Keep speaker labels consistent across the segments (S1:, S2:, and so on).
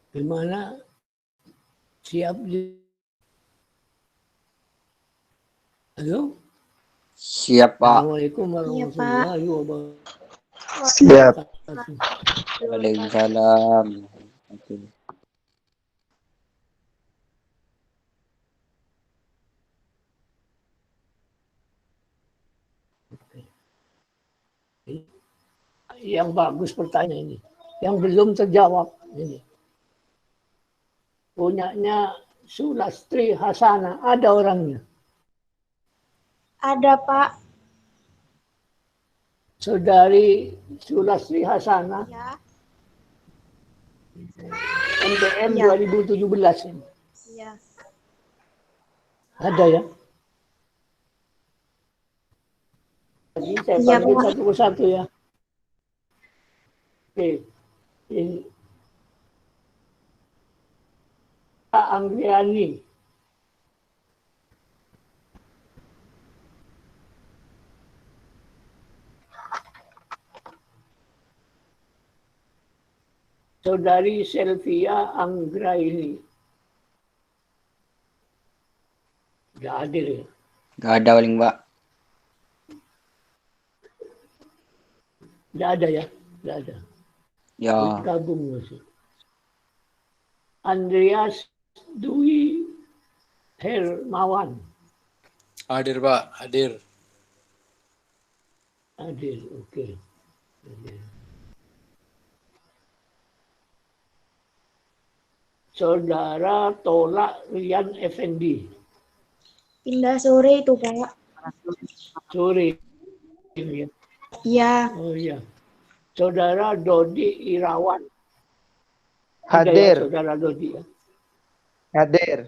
S1: Gimana? Siap di... Halo?
S2: Siap, Pak.
S1: Assalamualaikum warahmatullahi wabarakatuh.
S3: Siap.
S2: Waalaikumsalam.
S1: Yang bagus pertanyaan ini. Yang belum terjawab ini. Punyanya Sulastri Hasana. Ada orangnya?
S4: Ada, Pak.
S1: Saudari Sulastri Hasana.
S4: Ya.
S1: MTM
S4: Ya.
S1: 2017 ini.
S4: Iya.
S1: Ada ya? Jadi saya
S4: Iya,
S1: panggil
S4: Pak.
S1: satu persatu ya. Oke. Ini Pak Anggiani. Saudari Selvia Anggraini. Nggak hadir ya?
S2: Gak ada paling, Mbak.
S1: Nggak ada ya? Nggak ada.
S2: Ya,
S1: Gabung masih. Andreas Dwi Hermawan.
S3: Hadir, Pak. Hadir.
S1: Hadir, oke. Hadir. Saudara Tolak Rian Effendi.
S4: Pindah sore itu, Pak.
S1: Sore. Ya.
S4: Iya.
S1: Oh iya. Saudara Dodi Irawan. Ada ya,
S5: Hadir.
S1: Saudara Dodi ya?
S5: Hadir.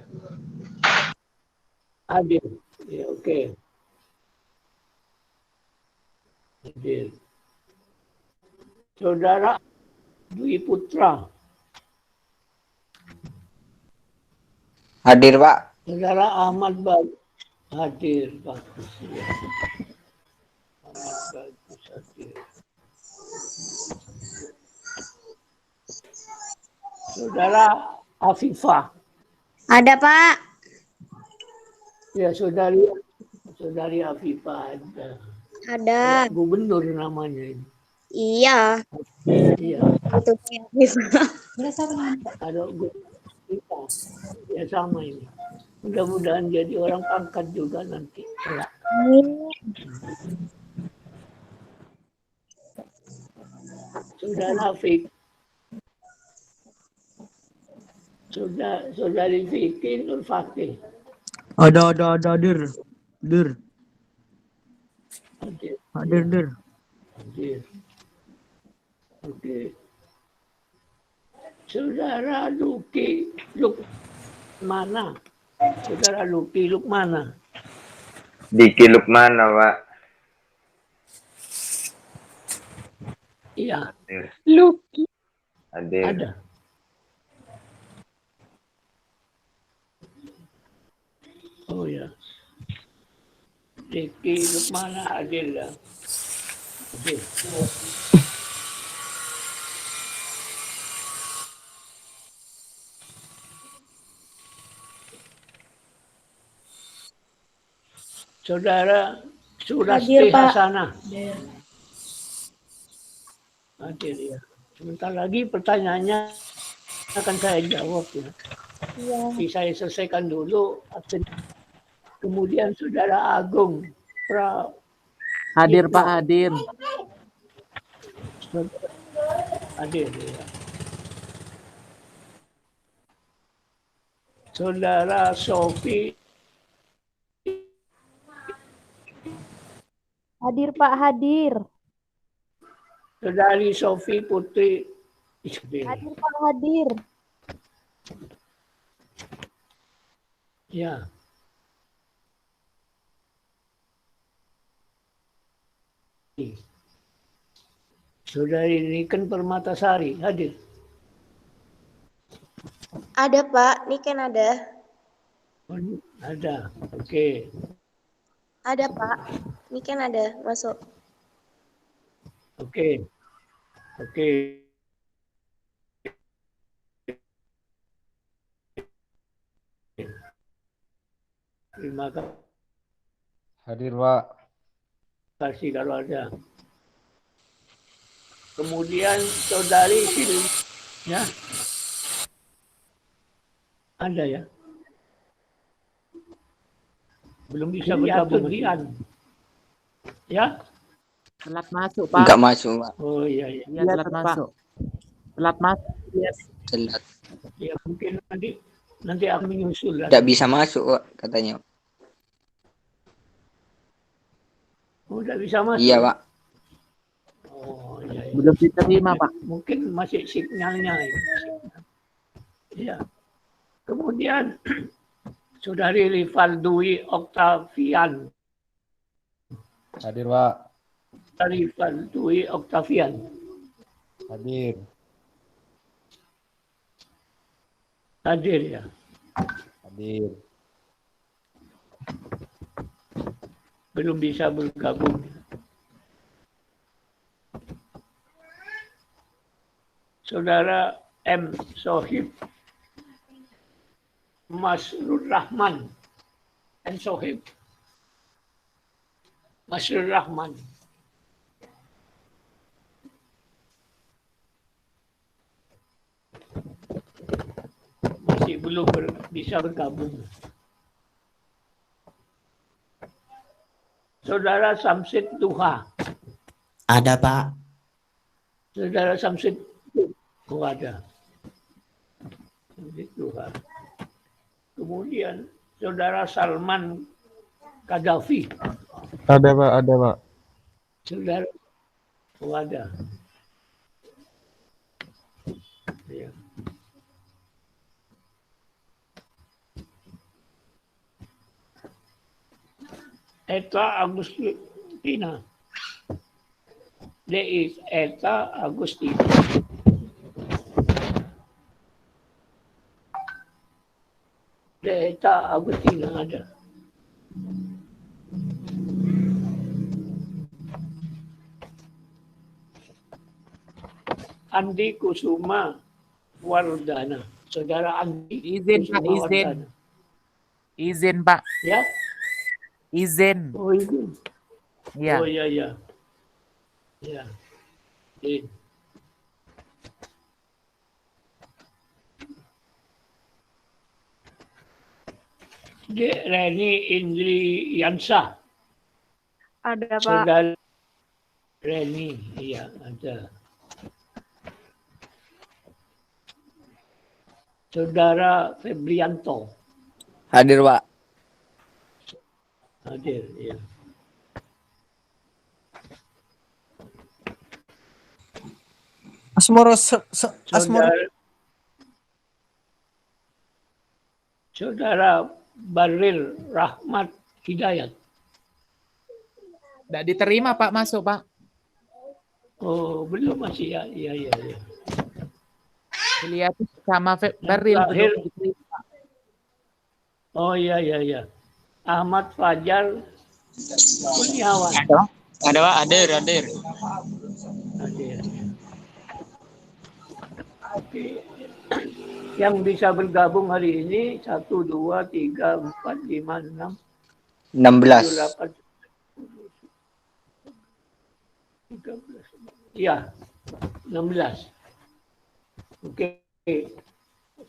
S1: Hadir. Ya, oke. Hadir. Saudara Dwi Putra.
S2: hadir, Pak.
S1: Saudara Ahmad Bagus. Hadir. Bagus. Ya. Ahmad Bagus hadir. Saudara Afifah.
S4: Ada, Pak.
S1: Ya, saudari Afifah ada.
S4: Ada.
S1: Gubernur namanya ini.
S4: Iya.
S1: Iya.
S4: Itu
S1: Ada kita. Ya sama ini. Mudah-mudahan jadi orang pangkat juga nanti. Ya. Saudara Fik. Saudari Vicky Nur Fakih.
S6: Ada, dir.
S1: Hadir.
S6: Hadir, dir.
S1: Hadir. Oke. Saudara Luki Lukmana. Saudara Luki Lukmana.
S7: Diki Lukmana, Pak.
S1: Iya.
S7: Hadir.
S4: Luki.
S7: Hadir.
S1: Ada. Oh ya. Diki Lukmana hadir ya. Oke. Saudara Sulastri
S4: Hadir, Pak.
S1: Hasanah. Hadir ya. Sebentar lagi pertanyaannya akan saya jawab ya.
S4: Iya.
S1: Jadi saya selesaikan dulu. Kemudian Saudara Agung
S6: Hadir, Pak, hadir.
S1: hadir ya. Saudara Sofi
S4: Hadir, Pak. Hadir.
S1: Saudari Sofi Putri Isbel.
S4: Hadir, Pak. Hadir.
S1: Ya. Saudari Niken Permatasari hadir.
S8: Ada Pak, Niken ada.
S1: Oh, ada. Oke.
S8: Ada Pak, Niken ada masuk.
S1: Oke. Oke. Terima
S5: Hadir, Pak.
S1: kasih kalau ada. Kemudian saudari ya. Ada ya. Belum bisa bergabung. Ya.
S6: Telat masuk, Pak.
S2: Enggak masuk, Pak.
S1: Oh iya iya.
S6: Iya, telat masuk. Telat masuk.
S2: Telat.
S1: Ya mungkin nanti aku menyusul.
S2: Tidak bisa masuk, Pak, katanya.
S1: Oh, tidak bisa masuk.
S2: Iya, Pak.
S1: Oh iya, iya.
S6: Belum diterima, Pak.
S1: Mungkin masih signalnya ini. Iya. Kemudian saudari Rifaldui Octavian.
S5: Hadir, Pak.
S1: Rifaldui Octavian.
S5: Hadir.
S1: Hadir ya.
S5: Hadir.
S1: Belum bisa bergabung. Saudara M. Sohib Masrur Rahman. M. Sohib Masrur Rahman. Masih belum bisa bergabung. Saudara Samsid Duha.
S9: Ada, Pak.
S1: Saudara Samsid ada. Samsid Duha. Kemudian saudara Salman Gaddafi.
S5: Ada, Pak. Ada, Pak.
S1: Saudara ada. Ya. Eta Agustina. There is Eta Agustina. Eta Agustina ada. Andi Kusuma Wardana. Saudara Andi
S6: Izin, Pak,
S1: Kusuma
S6: izin.
S1: Wardana.
S6: Izin, Pak.
S1: Ya?
S6: Izin.
S1: Oh, izin.
S6: Iya.
S1: Oh, iya, iya. Ya. Izin. Dek Reni Indri Yansa.
S4: Ada, Pak.
S1: Saudara Reni, iya ada. Saudara Febrianto.
S2: Hadir, Pak.
S1: Hadir, iya.
S9: Asmoro,
S1: Saudara Baril Rahmat Hidayat.
S6: Tidak diterima, Pak, masuk, Pak.
S1: Oh, belum masih ya. Iya, iya, iya.
S6: Lihat sama Baril
S1: terakhir.
S6: belum diterima.
S1: Oh, iya, iya, iya. Ahmad Fajar Kurniawan.
S3: Ada, Pak. Hadir.
S1: Hadir. Oke. Yang bisa bergabung hari ini 1, 2, 3, 4, 5, 6,
S2: 16.
S1: 7, 8, 13. Iya, 16. Oke.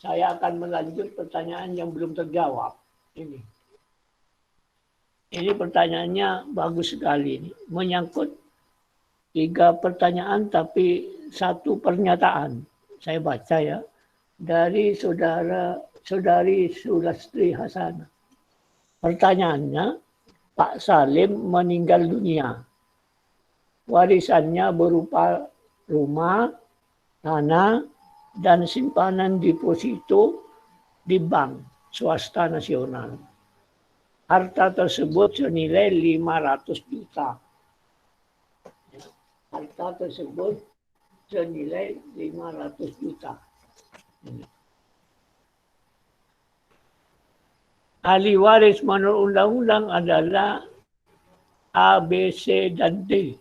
S1: Saya akan melanjut pertanyaan yang belum terjawab. Ini pertanyaannya bagus sekali. Ini. Menyangkut 3 pertanyaan tapi 1 pernyataan. Saya baca ya. Dari saudari Sulastri Hasanah. Pertanyaannya, Pak Salim meninggal dunia. Warisannya berupa rumah, tanah, dan simpanan deposito di bank swasta nasional. Harta tersebut senilai 500 juta. Harta tersebut senilai 500 juta. Ahli waris menurut undang-undang adalah A, B, C, dan D.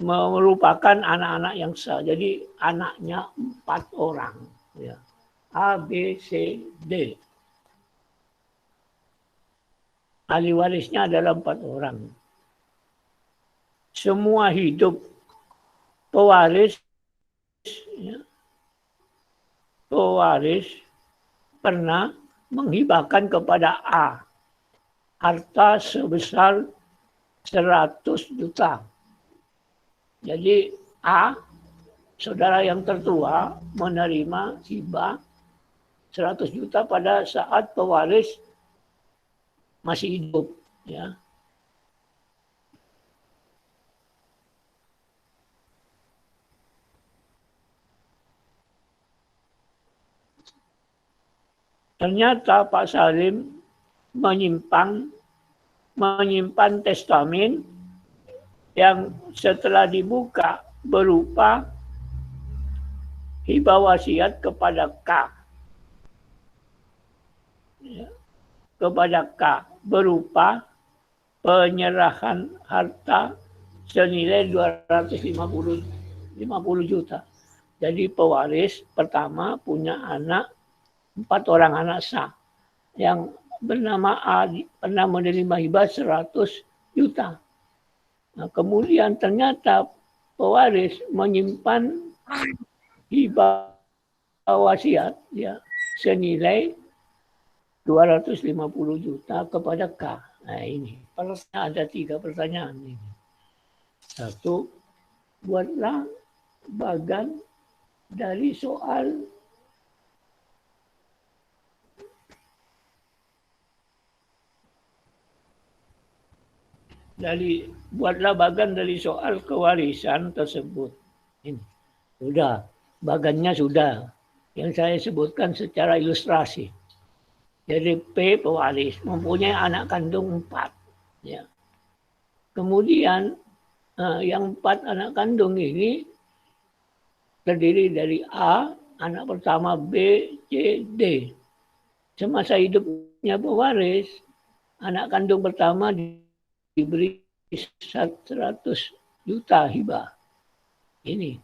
S1: Merupakan anak-anak yang sah. Jadi anaknya 4 orang. Ya. A, B, C, D. Ahli warisnya adalah 4 orang. Semua hidup pewaris, ya, pewaris pernah menghibahkan kepada A harta sebesar 100 juta. Jadi A, saudara yang tertua, menerima hibah 100 juta pada saat pewaris masih hidup. Ya. Ternyata Pak Salim menyimpan testamen yang setelah dibuka berupa hibah wasiat kepada K. Ya, kepada K berupa penyerahan harta senilai 250 juta. Jadi pewaris pertama punya anak 4 orang anak sah yang bernama A pernah menerima hibah 100 juta. Nah, kemudian ternyata pewaris menyimpan hibah wasiat ya senilai 250 juta kepada K. Nah ini ada 3 pertanyaan ini. 1, buatlah bagan dari soal buatlah bagan dari soal kewarisan tersebut. Ini sudah, bagannya sudah. Yang saya sebutkan secara ilustrasi. Jadi P pewaris mempunyai anak kandung 4. Ya. Kemudian yang 4 anak kandung ini terdiri dari A, anak pertama B, C, D. Semasa hidupnya pewaris, anak kandung pertama diberi 100 juta hibah. Ini.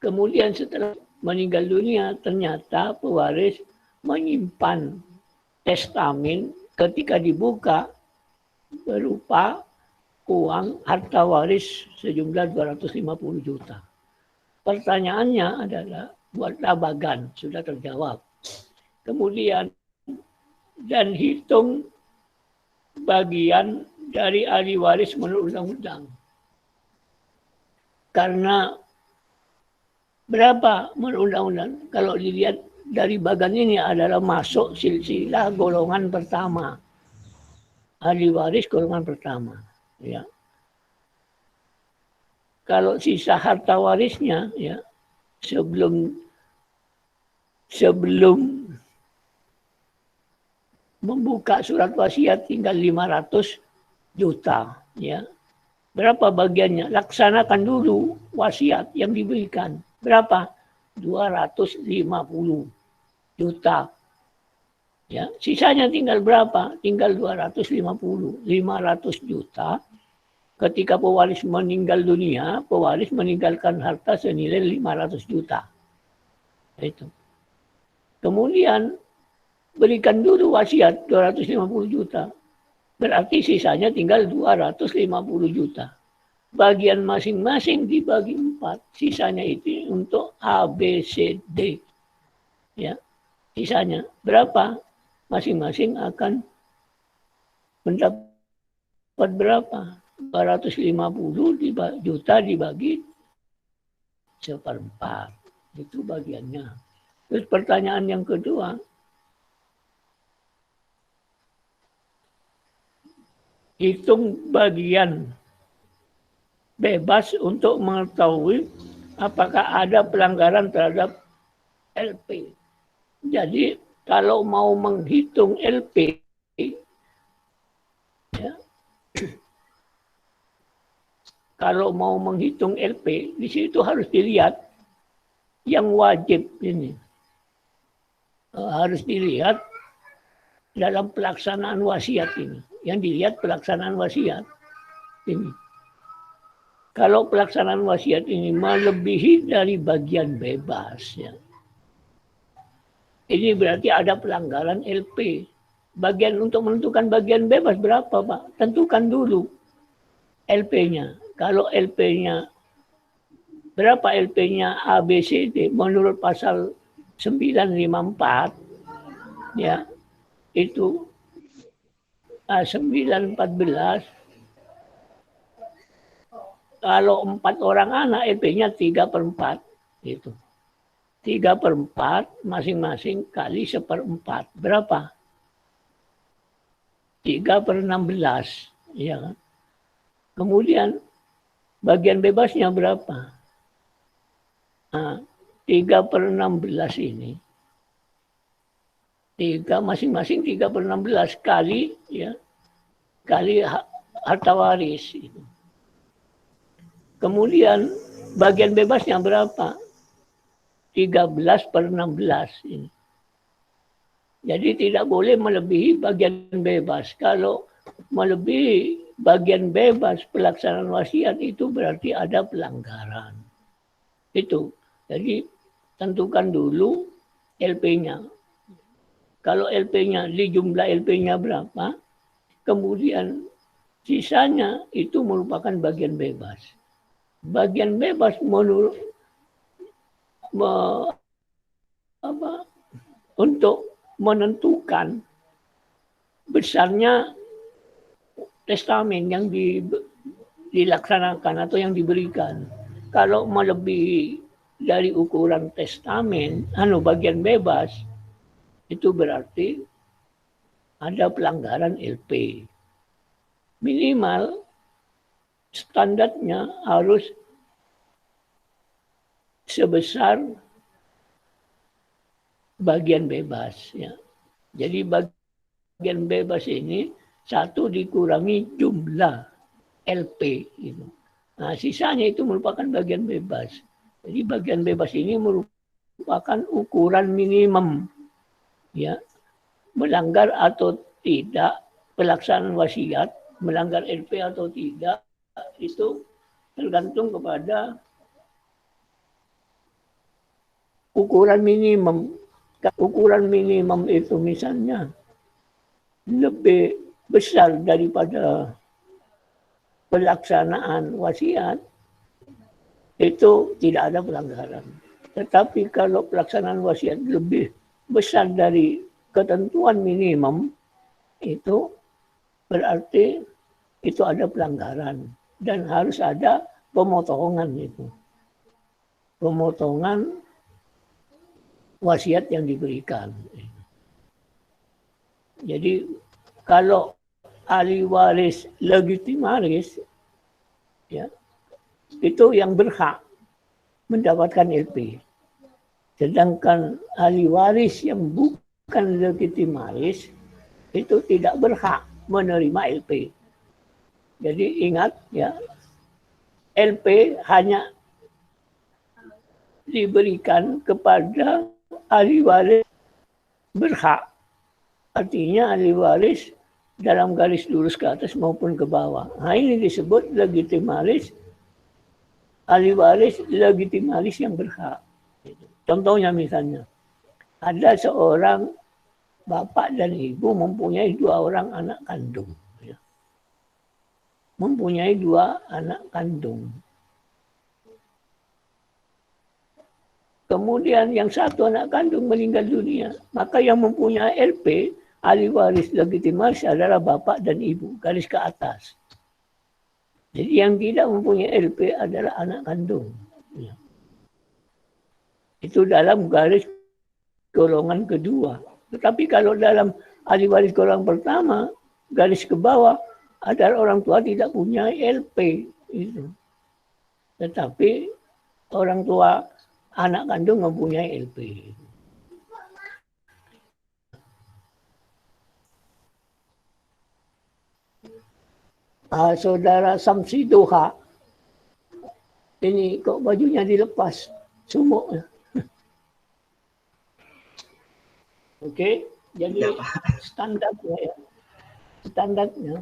S1: Kemudian setelah meninggal dunia, ternyata pewaris menyimpan testamen ketika dibuka berupa uang harta waris sejumlah 250 juta. Pertanyaannya adalah buatlah bagan, sudah terjawab. Kemudian dan hitung bagian dari ahli waris menurut undang-undang. Karena berapa menurut undang-undang? Kalau dilihat dari bagan ini adalah masuk silsilah golongan pertama. Ahli waris golongan pertama. Ya. Kalau sisa harta warisnya ya sebelum membuka surat wasiat tinggal 500 juta ya. Berapa bagiannya? Laksanakan dulu wasiat yang diberikan. Berapa? 250 juta. Ya, sisanya tinggal berapa? Tinggal 250, 500 juta. Ketika pewaris meninggal dunia, pewaris meninggalkan harta senilai 500 juta. Itu. Kemudian berikan dulu wasiat 250 juta. Berarti sisanya tinggal 250 juta. Bagian masing-masing dibagi 4. Sisanya itu untuk A, B, C, D. Ya. Sisanya berapa? Masing-masing akan mendapat berapa? 250 juta dibagi 1/4. Itu bagiannya. Terus pertanyaan yang kedua. Hitung bagian bebas untuk mengetahui apakah ada pelanggaran terhadap LP. Jadi kalau mau menghitung LP, ya, kalau mau menghitung LP, di situ harus dilihat yang wajib ini. Harus dilihat dalam pelaksanaan wasiat ini. Yang dilihat pelaksanaan wasiat ini. Kalau pelaksanaan wasiat ini melebihi dari bagian bebas, ya, ini berarti ada pelanggaran LP. Bagian untuk menentukan bagian bebas berapa, Pak? Tentukan dulu LP-nya. Kalau LP-nya berapa LP-nya ABCD menurut pasal 954, ya, itu 914. Kalau 4 orang anak, LP-nya 3/4. Gitu. 3/4 masing-masing kali 1/4. Berapa? 3/16. Ya kan? Kemudian bagian bebasnya berapa? Nah, 3/16 ini. 3 masing-masing 3/16 kali, ya, kali harta waris. Gitu. Kemudian bagian bebasnya berapa? 13/16 ini. Jadi tidak boleh melebihi bagian bebas. Kalau melebihi bagian bebas pelaksanaan wasiat itu berarti ada pelanggaran. Itu. Jadi tentukan dulu LP-nya. Kalau LP-nya, di jumlah LP-nya berapa, kemudian sisanya itu merupakan bagian bebas. Bagian bebas menurut untuk menentukan besarnya testamen yang dilaksanakan atau yang diberikan. Kalau melebihi dari ukuran testamen, bagian bebas, itu berarti ada pelanggaran LP. Minimal standarnya harus sebesar bagian bebas. Ya. Jadi bagian bebas ini 1 dikurangi jumlah LP. Gitu. Nah, sisanya itu merupakan bagian bebas. Jadi bagian bebas ini merupakan ukuran minimum. Ya, melanggar atau tidak pelaksanaan wasiat, melanggar LP atau tidak, itu tergantung kepada ukuran minimum. Ukuran minimum itu misalnya lebih besar daripada pelaksanaan wasiat, itu tidak ada pelanggaran. Tetapi kalau pelaksanaan wasiat lebih besar dari ketentuan minimum, itu berarti itu ada pelanggaran. Dan harus ada pemotongan itu. Pemotongan wasiat yang diberikan. Jadi kalau ahli waris legitimaris, ya, itu yang berhak mendapatkan LP. Sedangkan ahli waris yang bukan legitimaris itu tidak berhak menerima LP. Jadi ingat, ya, LP hanya diberikan kepada ahli waris berhak. Artinya ahli waris dalam garis lurus ke atas maupun ke bawah. Nah, ini disebut legitimaris, ahli waris legitimaris yang berhak. Contohnya misalnya, ada seorang bapak dan ibu mempunyai 2 orang anak kandung. Mempunyai 2 anak kandung. Kemudian yang 1 anak kandung meninggal dunia. Maka yang mempunyai LP, ahli waris legitimaris adalah bapak dan ibu, garis ke atas. Jadi yang tidak mempunyai LP adalah anak kandung. Itu dalam garis golongan kedua. Tetapi kalau dalam ahli waris golongan pertama, garis ke bawah, adalah orang tua tidak punya LP. Itu. Tetapi orang tua anak kandung mempunyai LP. Saudara Samsi Doha, ini kok bajunya dilepas, sumuk. Oke, Jadi standarnya ya, standarnya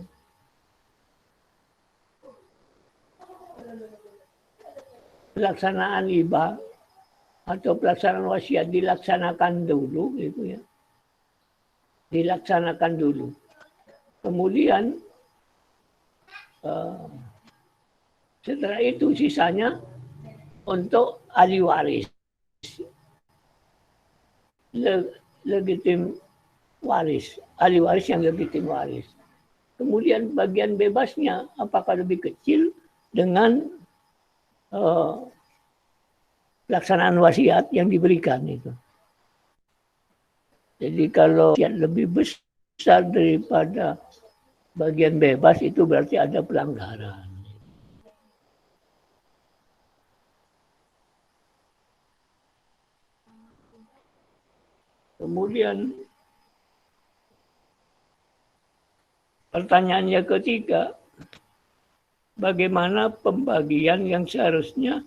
S1: pelaksanaan hibah atau pelaksanaan wasiat dilaksanakan dulu gitu ya. Dilaksanakan dulu. Kemudian setelah itu sisanya untuk ahli waris. Legitim waris, ahli waris yang legitim waris. Kemudian bagian bebasnya apakah lebih kecil dengan pelaksanaan wasiat yang diberikan itu. Jadi kalau wasiat lebih besar daripada bagian bebas itu berarti ada pelanggaran. Kemudian pertanyaannya ketiga, bagaimana pembagian yang seharusnya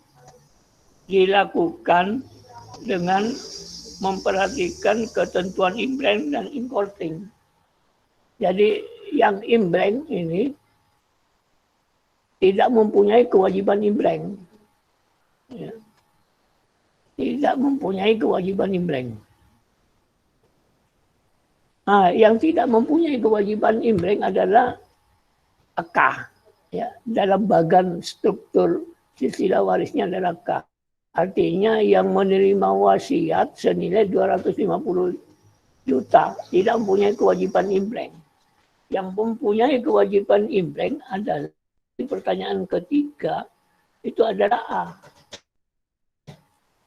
S1: dilakukan dengan memperhatikan ketentuan imbrank dan importing. Jadi yang imbrank ini tidak mempunyai kewajiban imbrank. Ya. Tidak mempunyai kewajiban imbrank. Nah, yang tidak mempunyai kewajiban imbrank adalah akah. Ya, dalam bagan struktur silsilah warisnya adalah akah. Artinya yang menerima wasiat senilai 250 juta tidak mempunyai kewajiban imbrank. Yang mempunyai kewajiban imbrank adalah pertanyaan ketiga itu adalah A.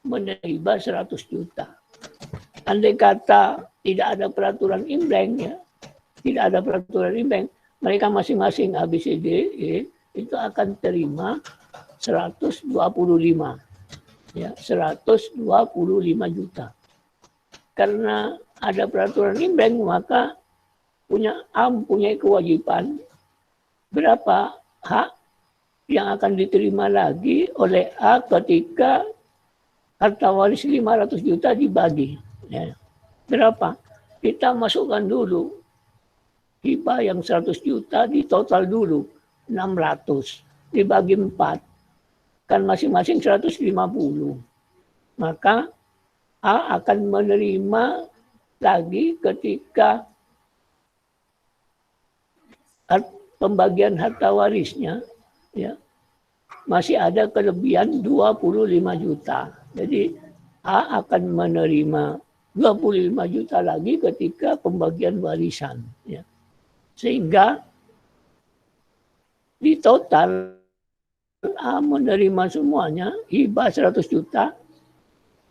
S1: Menerima 100 juta. Andai kata tidak ada peraturan imbrank ya, tidak ada peraturan imbrank, mereka masing-masing A, B, C, D, E itu akan terima 125. Ya, 125 juta. Karena ada peraturan imbrank maka A mempunyai kewajiban berapa hak yang akan diterima lagi oleh A ketika harta waris 500 juta dibagi. Ya. Berapa? Kita masukkan dulu hibah yang 100 juta di total dulu 600 dibagi 4 kan masing-masing 150. Maka A akan menerima lagi ketika pembagian harta warisnya ya masih ada kelebihan 25 juta. Jadi A akan menerima 25 juta lagi ketika pembagian warisan. Ya. Sehingga di total A menerima semuanya, hibah 100 juta,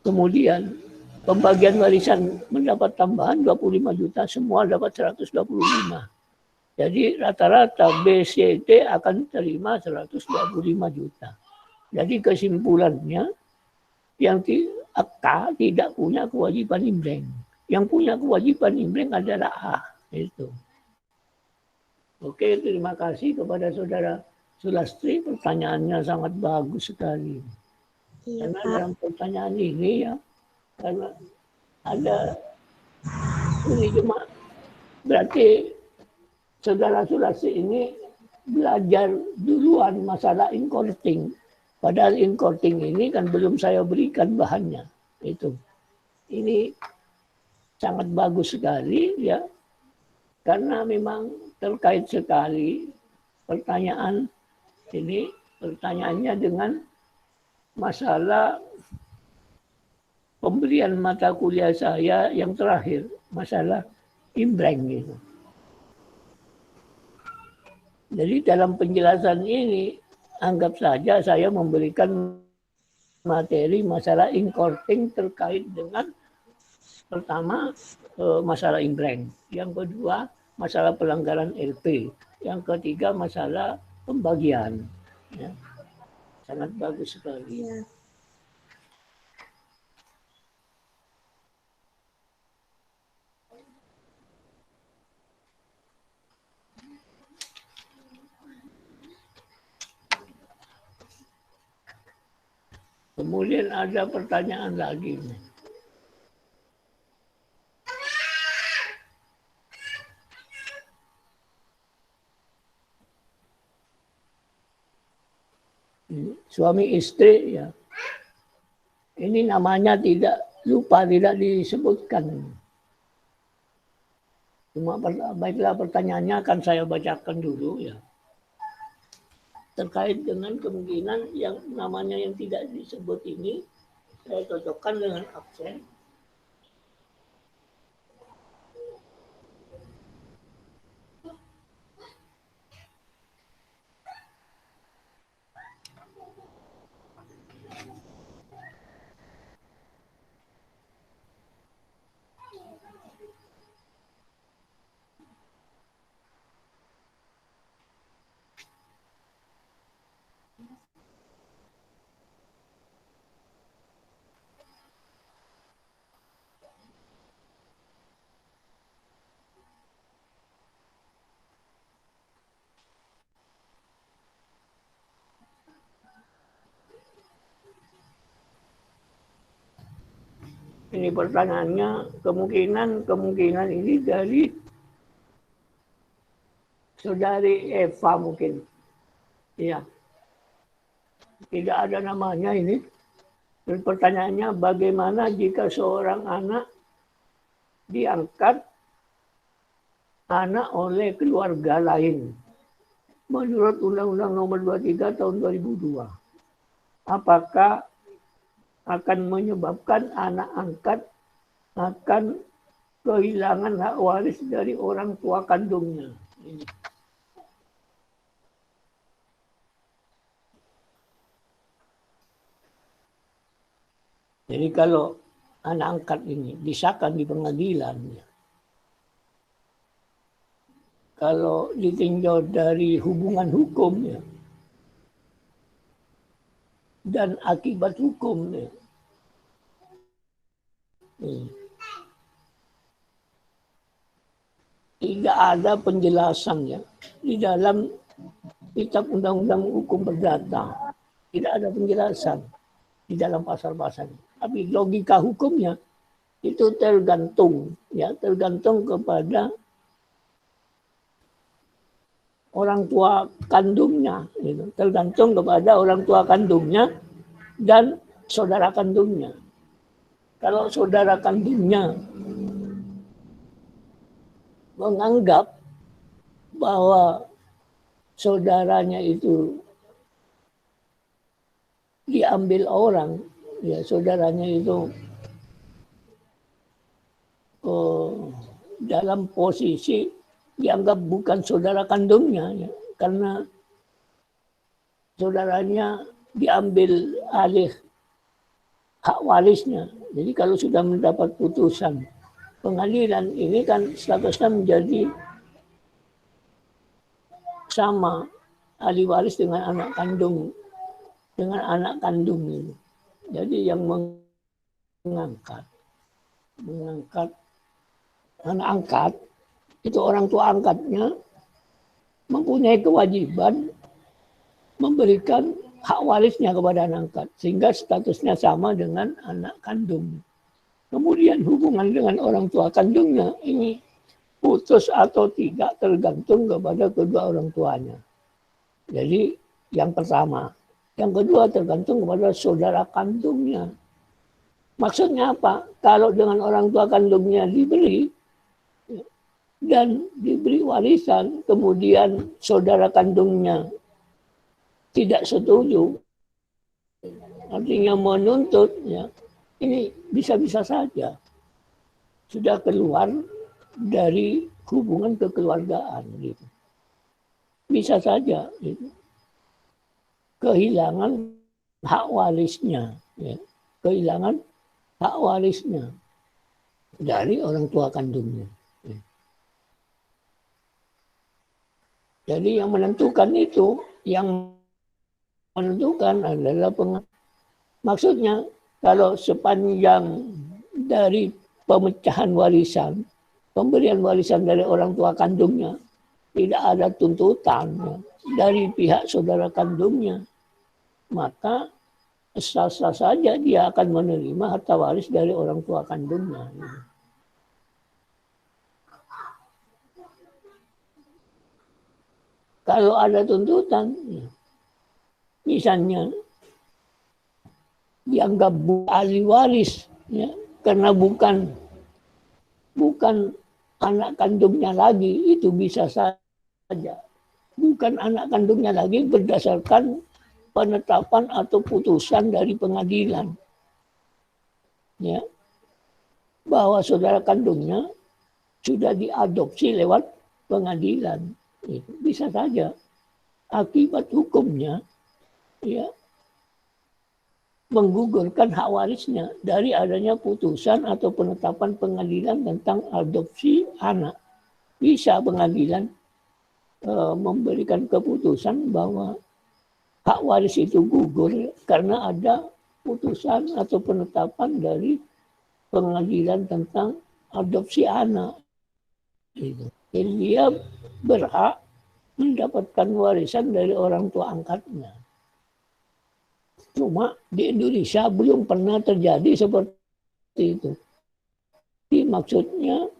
S1: kemudian pembagian warisan mendapat tambahan 25 juta, semua dapat 125. Jadi rata-rata B, C, D akan terima 125 juta. Jadi kesimpulannya, yang K tidak punya kewajiban imbrank. Yang punya kewajiban imbrank adalah A. Itu. Oke, terima kasih kepada Saudara Sulastri. Pertanyaannya sangat bagus sekali.
S8: Iya,
S1: Karena
S8: Pak.
S1: dalam pertanyaan ini ya, karena ada ini cuma berarti Saudara Sulastri ini belajar duluan masalah importing. Padahal importing ini kan belum saya berikan bahannya. Itu. Ini sangat bagus sekali ya. Karena memang terkait sekali pertanyaan ini, pertanyaannya dengan masalah pemberian mata kuliah saya yang terakhir, masalah imbrank gitu. Jadi dalam penjelasan ini anggap saja saya memberikan materi masalah importing terkait dengan pertama masalah imbrank, yang kedua masalah pelanggaran LP, yang ketiga masalah pembagian. Ya. Sangat bagus sekali.
S8: Iya.
S1: Kemudian ada pertanyaan lagi. suami istri ya. Ini namanya tidak disebutkan. Cuma baiklah pertanyaannya akan saya bacakan dulu ya. Terkait dengan kemungkinan yang namanya yang tidak disebut ini, saya cocokkan dengan absen. Ini pertanyaannya, kemungkinan ini dari saudari Eva mungkin. Iya. Tidak ada namanya ini. Dan pertanyaannya, bagaimana jika seorang anak diangkat anak oleh keluarga lain? Menurut Undang-Undang Nomor 23 Tahun 2002, apakah akan menyebabkan anak angkat akan kehilangan hak waris dari orang tua kandungnya? Ini. Jadi kalau anak angkat ini disahkan di pengadilan, kalau ditinjau dari hubungan hukumnya dan akibat hukumnya, tidak ada penjelasannya di dalam kitab Undang-Undang Hukum Perdata. Tidak ada penjelasan di dalam pasal-pasal. Tapi logika hukumnya itu tergantung kepada orang tua kandungnya, gitu. Tergantung kepada orang tua kandungnya dan saudara kandungnya. Kalau saudara kandungnya menganggap bahwa saudaranya itu diambil orang, ya saudaranya itu dalam posisi dianggap bukan saudara kandungnya, ya, karena saudaranya diambil alih hak warisnya. Jadi kalau sudah mendapat putusan pengadilan, ini kan statusnya menjadi sama ahli waris dengan anak kandung, itu. Jadi yang mengangkat anak angkat itu orang tua angkatnya mempunyai kewajiban memberikan hak warisnya kepada anak angkat sehingga statusnya sama dengan anak kandung. Kemudian hubungan dengan orang tua kandungnya ini putus atau tidak tergantung kepada kedua orang tuanya. Jadi yang pertama. Yang kedua tergantung kepada saudara kandungnya. Maksudnya apa? Kalau dengan orang tua kandungnya diberi dan diberi warisan, kemudian saudara kandungnya tidak setuju, artinya menuntut, ya, ini bisa-bisa saja sudah keluar dari hubungan kekeluargaan, gitu. Bisa saja, gitu. Kehilangan hak warisnya, ya. Kehilangan hak warisnya dari orang tua kandungnya. Ya. Jadi yang menentukan adalah maksudnya kalau sepanjang dari pemecahan warisan, pemberian warisan dari orang tua kandungnya tidak ada tuntutan, ya, dari pihak saudara kandungnya, maka sah-sah saja dia akan menerima harta waris dari orang tua kandungnya. Kalau ada tuntutan, misalnya dianggap ahli waris, ya, karena bukan anak kandungnya lagi, itu bisa saja. Bukan anak kandungnya lagi berdasarkan penetapan atau putusan dari pengadilan. Ya, bahwa saudara kandungnya sudah diadopsi lewat pengadilan. Itu bisa saja. Akibat hukumnya, ya, menggugurkan hak warisnya dari adanya putusan atau penetapan pengadilan tentang adopsi anak. Bisa pengadilan memberikan keputusan bahwa hak waris itu gugur karena ada putusan atau penetapan dari pengadilan tentang adopsi anak. Jadi dia berhak mendapatkan warisan dari orang tua angkatnya. Cuma di Indonesia belum pernah terjadi seperti itu. Jadi maksudnya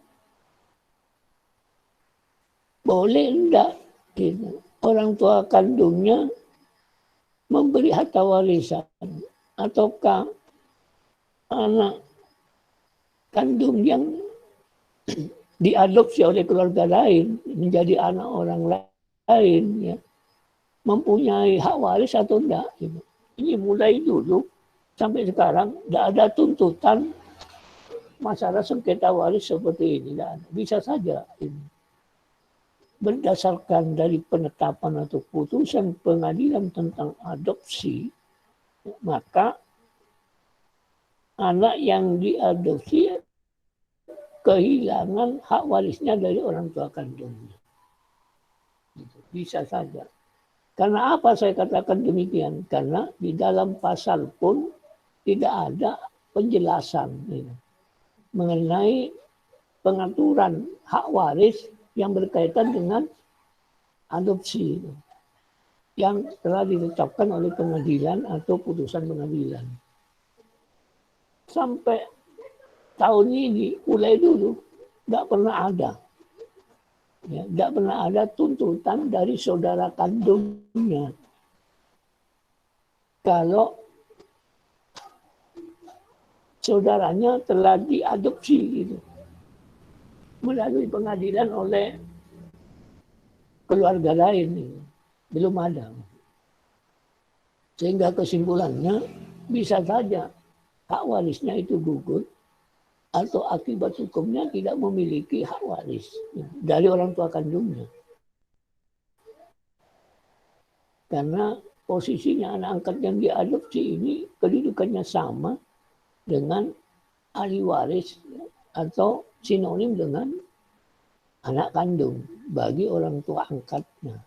S1: boleh enggak gitu, orang tua kandungnya memberi harta warisan, ataukah anak kandung yang diadopsi oleh keluarga lain menjadi anak orang lain, ya, mempunyai hak waris atau enggak gitu. Ini mulai dulu sampai sekarang tidak ada tuntutan masalah sengketa waris seperti ini. Bisa saja ini berdasarkan dari penetapan atau putusan pengadilan tentang adopsi, maka anak yang diadopsi kehilangan hak warisnya dari orang tua kandungnya. Bisa saja. Karena apa saya katakan demikian? Karena di dalam pasal pun tidak ada penjelasan mengenai pengaturan hak waris yang berkaitan dengan adopsi yang telah ditetapkan oleh pengadilan atau putusan pengadilan. Sampai tahun ini, mulai dulu, tidak pernah ada. Ya, tidak pernah ada tuntutan dari saudara kandungnya. Kalau saudaranya telah diadopsi gitu, melalui pengadilan oleh keluarga lain, belum ada. Sehingga kesimpulannya bisa saja hak warisnya itu gugur atau akibat hukumnya tidak memiliki hak waris dari orang tua kandungnya. Karena posisinya anak angkat yang diadopsi ini kedudukannya sama dengan ahli waris atau sinonim dengan anak kandung bagi orang tua angkatnya.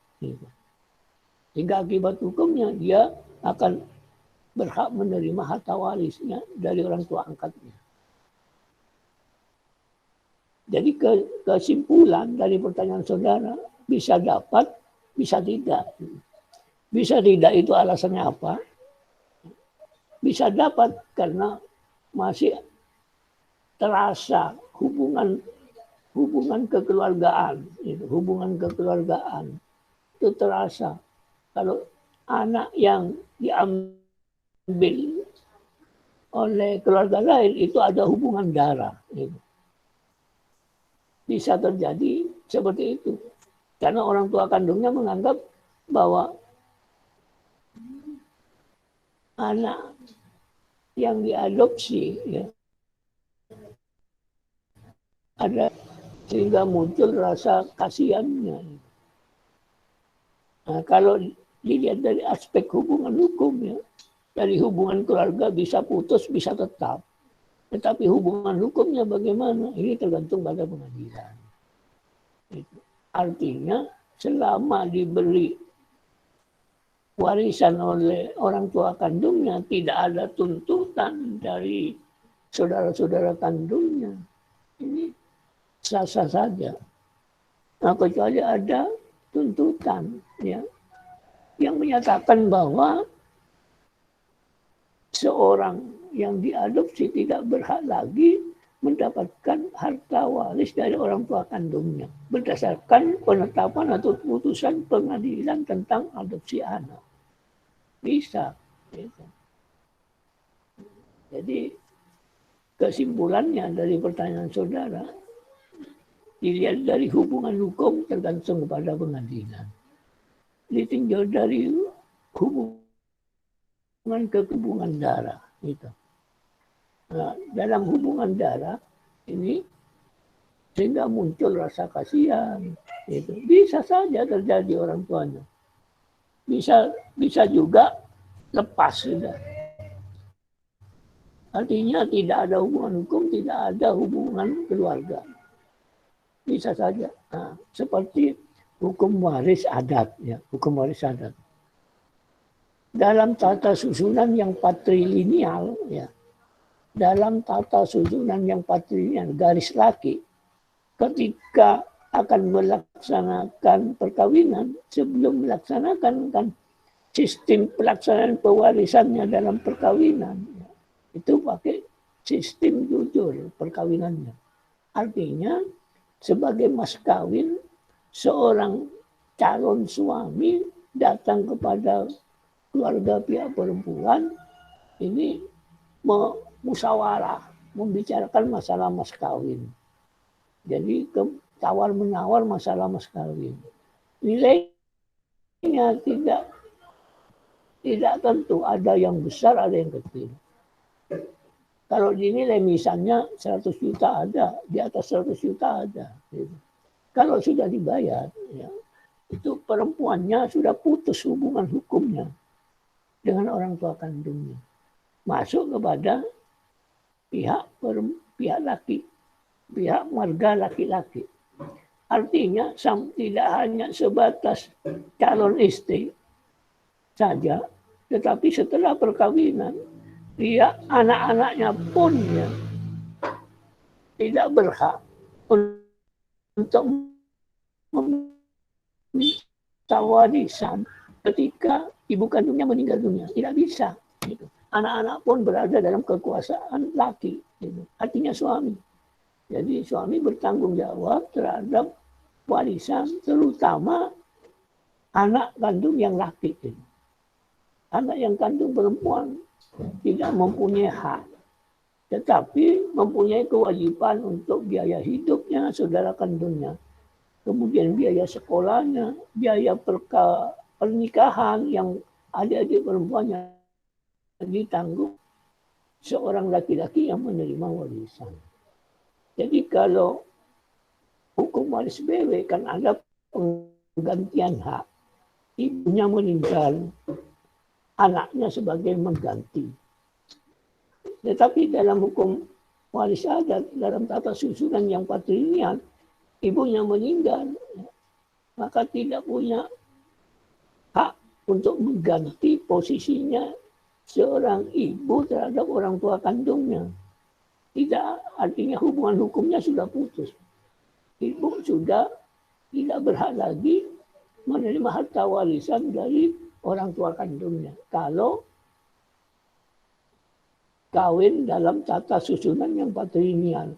S1: Sehingga akibat hukumnya dia akan berhak menerima harta warisnya dari orang tua angkatnya. Jadi kesimpulan dari pertanyaan saudara, bisa dapat, bisa tidak. Bisa tidak itu alasannya apa? Bisa dapat karena masih terasa hubungan kekeluargaan, hubungan kekeluargaan itu terasa. Kalau anak yang diambil oleh keluarga lain itu ada hubungan darah. Bisa terjadi seperti itu. Karena orang tua kandungnya menganggap bahwa anak yang diadopsi ada, sehingga muncul rasa kasihannya. Nah, kalau dilihat dari aspek hubungan hukum, dari hubungan keluarga bisa putus, bisa tetap. Tetapi hubungan hukumnya bagaimana? Ini tergantung pada pengadilan. Artinya selama diberi warisan oleh orang tua kandungnya, tidak ada tuntutan dari saudara-saudara kandungnya, ini sah-sah saja. Nah, kecuali ada tuntutan yang menyatakan bahwa seorang yang diadopsi tidak berhak lagi mendapatkan harta waris dari orang tua kandungnya berdasarkan penetapan atau putusan pengadilan tentang adopsi anak. Bisa. Gitu. Jadi kesimpulannya dari pertanyaan saudara, dilihat dari hubungan hukum tergantung kepada pengadilan. Ditinjau dari hubungan ke hubungan darah. Gitu. Nah, dalam hubungan darah ini sehingga muncul rasa kasihan. Gitu. Bisa saja terjadi orang tuanya. Bisa juga lepas sudah. Artinya tidak ada hubungan hukum, tidak ada hubungan keluarga. Bisa saja. Nah, seperti hukum waris adat. Ya, hukum waris adat. Dalam tata susunan yang patrilineal, ya, dalam tata susunan yang patrilineal, garis laki, ketika akan melaksanakan perkawinan, sebelum melaksanakan kan sistem pelaksanaan pewarisannya dalam perkawinan, ya, itu pakai sistem jujur perkawinannya. Artinya sebagai mas kawin, seorang calon suami datang kepada keluarga pihak perempuan ini musyawarah, membicarakan masalah mas kawin. Jadi tawar menawar masalah mas kawin. Nilainya tidak tentu, ada yang besar, ada yang kecil. Kalau dinilai misalnya 100 juta ada, di atas 100 juta ada. Gitu. Kalau sudah dibayar, ya, itu perempuannya sudah putus hubungan hukumnya dengan orang tua kandungnya. Masuk kepada pihak laki, pihak marga laki-laki. Artinya tidak hanya sebatas calon istri saja, tetapi setelah perkawinan, dia anak-anaknya pun ya, tidak berhak untuk meminta warisan ketika ibu kandungnya meninggal dunia. Tidak bisa. Gitu. Anak-anak pun berada dalam kekuasaan laki. Gitu. Artinya suami. Jadi suami bertanggung jawab terhadap warisan, terutama anak kandung yang laki. Gitu. Anak yang kandung perempuan tidak mempunyai hak, tetapi mempunyai kewajiban untuk biaya hidupnya saudara kandungnya, kemudian biaya sekolahnya, biaya pernikahan yang adik-adik perempuannya ditanggung seorang laki-laki yang menerima warisan. Jadi kalau hukum waris BW kan ada penggantian hak, ibunya meninggal, anaknya sebagai mengganti. Tetapi dalam hukum waris adat, dalam tata susunan yang patrilineal, ibunya meninggal, maka tidak punya hak untuk mengganti posisinya seorang ibu terhadap orang tua kandungnya. Tidak, artinya hubungan hukumnya sudah putus. Ibu sudah tidak berhak lagi menerima harta warisan dari orang tua kandungnya. Kalau kawin dalam tata susunan yang patrilineal.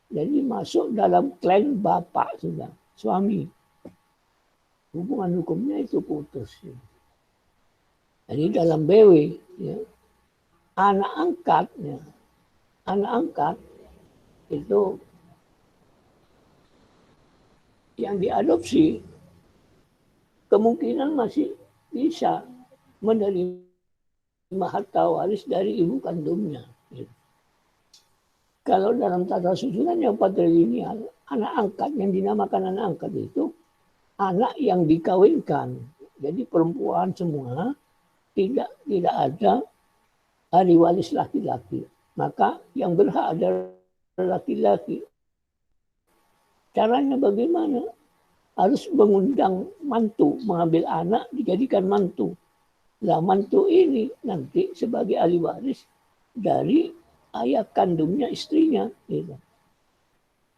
S1: Jadi masuk dalam klan bapak sudah, suami. Hubungan hukumnya itu putus. Ya. Jadi dalam BW, ya, anak angkat itu yang diadopsi kemungkinan masih bisa menerima harta waris dari ibu kandungnya. Kalau dalam tata susunan yang patrilineal, anak angkat yang dinamakan anak angkat itu anak yang dikawinkan. Jadi perempuan semua tidak ada ahli waris laki-laki. Maka yang berhak adalah laki-laki. Caranya bagaimana? Harus mengundang mantu, mengambil anak, dijadikan mantu. Nah, mantu ini nanti sebagai ahli waris dari ayah kandungnya istrinya. Gitu.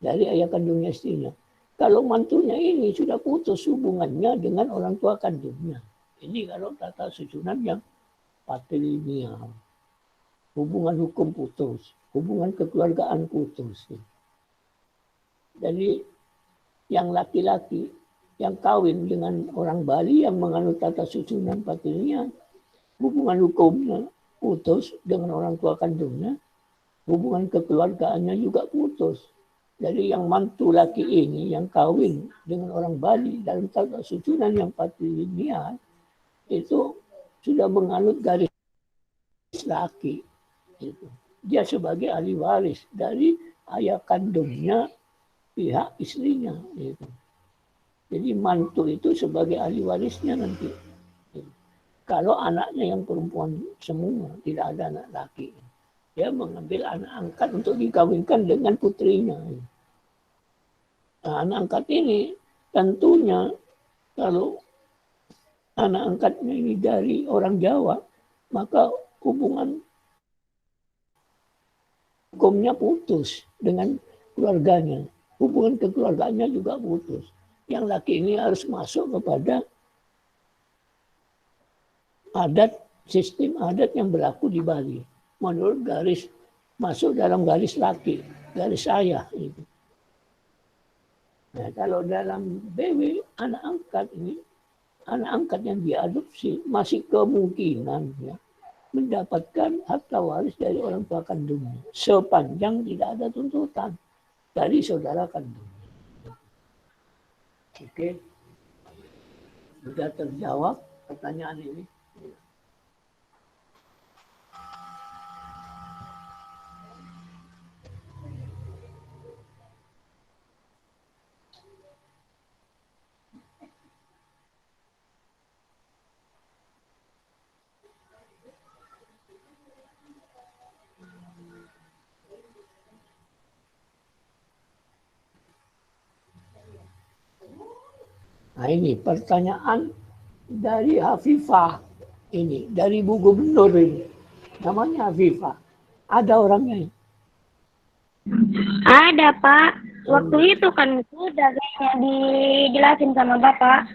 S1: Dari ayah kandungnya istrinya. Kalau mantunya ini sudah putus hubungannya dengan orang tua kandungnya. Ini kalau tata susunan yang patrilineal. Hubungan hukum putus. Hubungan kekeluargaan putus. Jadi yang laki-laki yang kawin dengan orang Bali yang menganut tata susunan patrilineal hubungan hukumnya putus dengan orang tua kandungnya, hubungan kekeluargaannya juga putus. Jadi yang mantu laki ini yang kawin dengan orang Bali dalam tata susunan yang patrilineal itu sudah menganut garis laki. Itu. Dia sebagai ahli waris dari ayah kandungnya pihak istrinya. Gitu. Jadi mantu itu sebagai ahli warisnya nanti. Kalau anaknya yang perempuan semua, tidak ada anak laki. Dia mengambil anak angkat untuk dikawinkan dengan putrinya. Nah, anak angkat ini tentunya kalau anak angkatnya ini dari orang Jawa, maka hubungan hukumnya putus dengan keluarganya. Hubungan kekeluargaannya juga putus. Yang laki ini harus masuk kepada sistem adat yang berlaku di Bali. Menurut garis, masuk dalam garis laki, garis ayah. Gitu. Nah, kalau dalam BW, anak angkat ini, anak angkat yang diadopsi, masih kemungkinan ya, mendapatkan harta waris dari orang tua kandungnya. Sepanjang tidak ada tuntutan dari saudara kandung. Oke, sudah terjawab pertanyaan ini. Nah ini pertanyaan dari Hafifah ini, dari Bu Gubernur ini. Namanya Hafifah. Ada orangnya?
S8: Ada, Pak. Waktu itu kan udah kayaknya dijelasin sama Bapak.